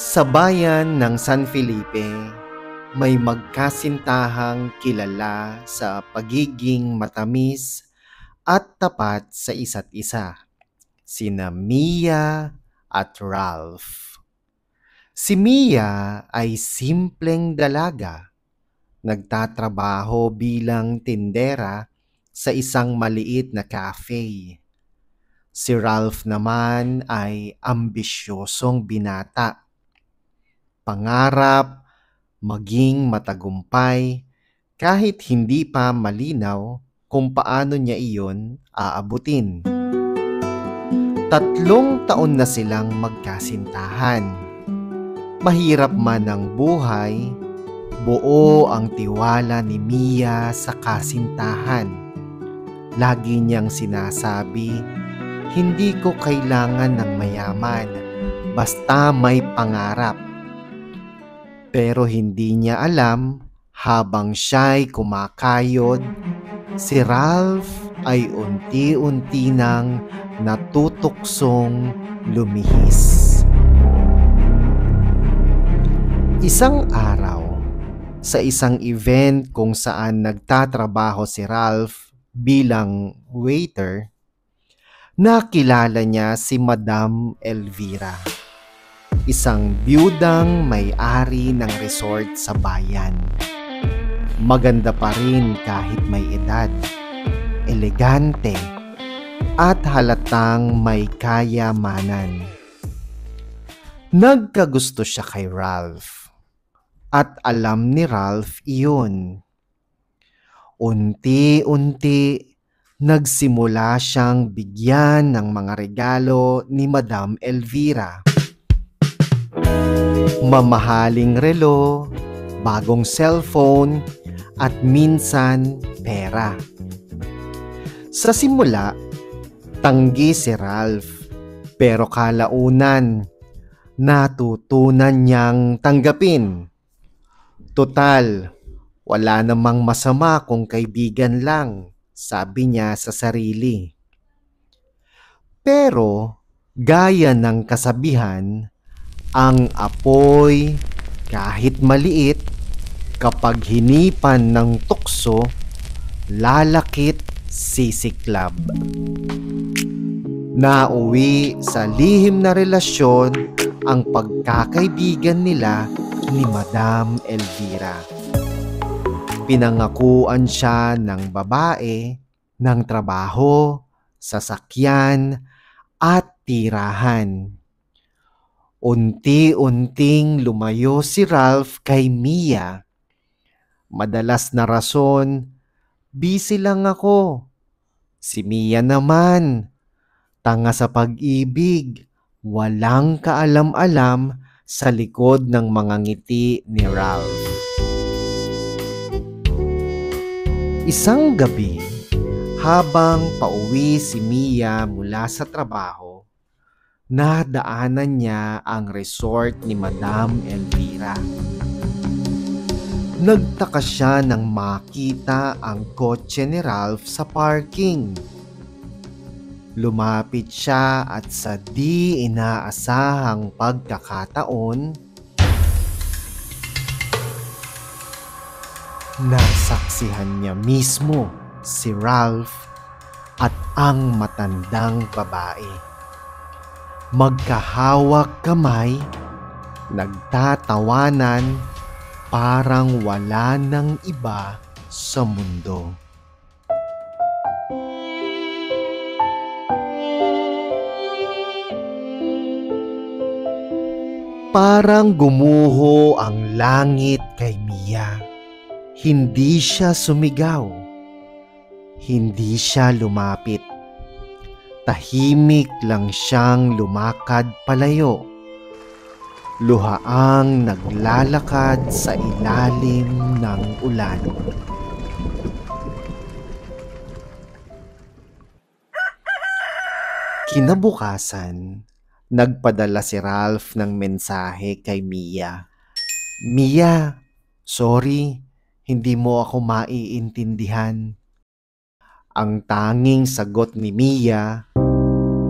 Sa bayan ng San Felipe, may magkasintahang kilala sa pagiging matamis at tapat sa isa't isa, sina Mia at Ralph. Si Mia ay simpleng dalaga, nagtatrabaho bilang tindera sa isang maliit na cafe. Si Ralph naman ay ambisyosong binata, pangarap maging matagumpay kahit hindi pa malinaw kung paano niya iyon aabutin. 3 taon na silang magkasintahan. Mahirap man ang buhay, buo ang tiwala ni Mia sa kasintahan. Lagi niyang sinasabi, hindi ko kailangan ng mayaman, basta may pangarap. Pero hindi niya alam, habang siya'y kumakayod, si Ralph ay unti-unti nang natutuksong lumihis. Isang araw, sa isang event kung saan nagtatrabaho si Ralph bilang waiter, nakilala niya si Madam Elvira, isang biyudang may-ari ng resort sa bayan. Maganda pa rin kahit may edad, elegante, at halatang may kayamanan. Nagkagusto siya kay Ralph, at alam ni Ralph iyon. Unti-unti, nagsimula siyang bigyan ng mga regalo ni Madam Elvira. Mamahaling relo, bagong cellphone, at minsan pera. Sa simula, tanggi si Ralph, pero kalaunan, natutunan niyang tanggapin. Total, wala namang masama kung kaibigan lang, sabi niya sa sarili. Pero, gaya ng kasabihan, ang apoy, kahit maliit, kapag hinipan ng tukso, lalakit sisiklab. Nauwi sa lihim na relasyon ang pagkakaibigan nila ni Madam Elvira. Pinangakuan siya ng babae, ng trabaho, sasakyan, at tirahan. Unti-unting lumayo si Ralph kay Mia. Madalas na rason, busy lang ako. Si Mia naman, tanga sa pag-ibig, walang kaalam-alam sa likod ng mga ngiti ni Ralph. Isang gabi, habang pauwi si Mia mula sa trabaho, nadaanan niya ang resort ni Madam Elvira. Nagtaka siya nang makita ang kotse ni Ralph sa parking. Lumapit siya at sa di inaasahang pagkakataon, nasaksihan niya mismo si Ralph at ang matandang babae. Magkahawak kamay, nagtatawanan, parang wala nang iba sa mundo. Parang gumuho ang langit kay Mia. Hindi siya sumigaw. Hindi siya lumapit. Tahimik lang siyang lumakad palayo. Luhaang naglalakad sa ilalim ng ulan. Kinabukasan, nagpadala si Ralph ng mensahe kay Mia. Mia, sorry, hindi mo ako maiintindihan. Ang tanging sagot ni Mia,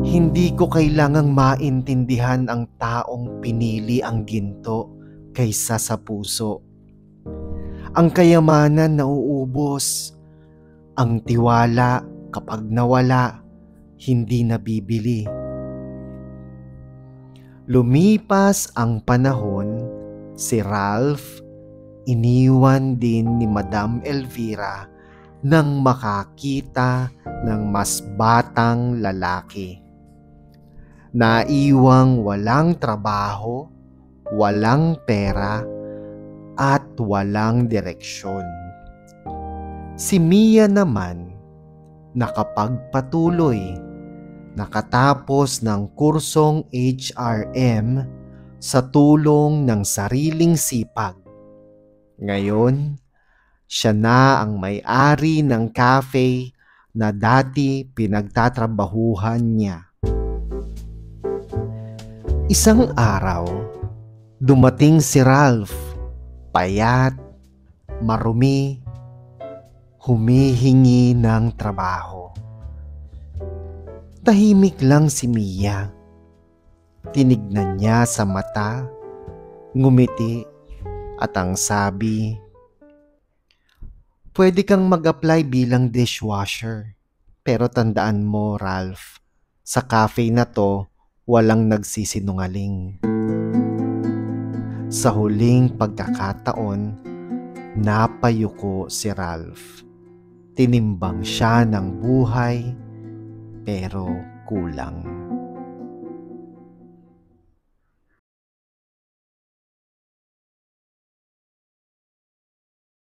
Hindi ko kailangang maintindihan ang taong pinili ang ginto kaysa sa puso. Ang kayamanan nauubos, ang tiwala kapag nawala, hindi nabibili. Lumipas ang panahon, si Ralph iniwan din ni Madam Elvira nang makakita ng mas batang lalaki. Naiwang walang trabaho, walang pera, at walang direksyon. Si Mia naman nakapagpatuloy, nakatapos ng kursong HRM sa tulong ng sariling sipag. Ngayon, siya na ang may-ari ng cafe na dati pinagtatrabahuhan niya. Isang araw, dumating si Ralph, payat, marumi, humihingi ng trabaho. Tahimik lang si Mia. Tinignan niya sa mata, ngumiti, at ang sabi, "Pwede kang mag-apply bilang dishwasher. Pero tandaan mo, Ralph, sa cafe na to, walang nagsisinungaling." Sa huling pagkakataon, napayuko si Ralph. Tinimbang siya ng buhay, pero kulang.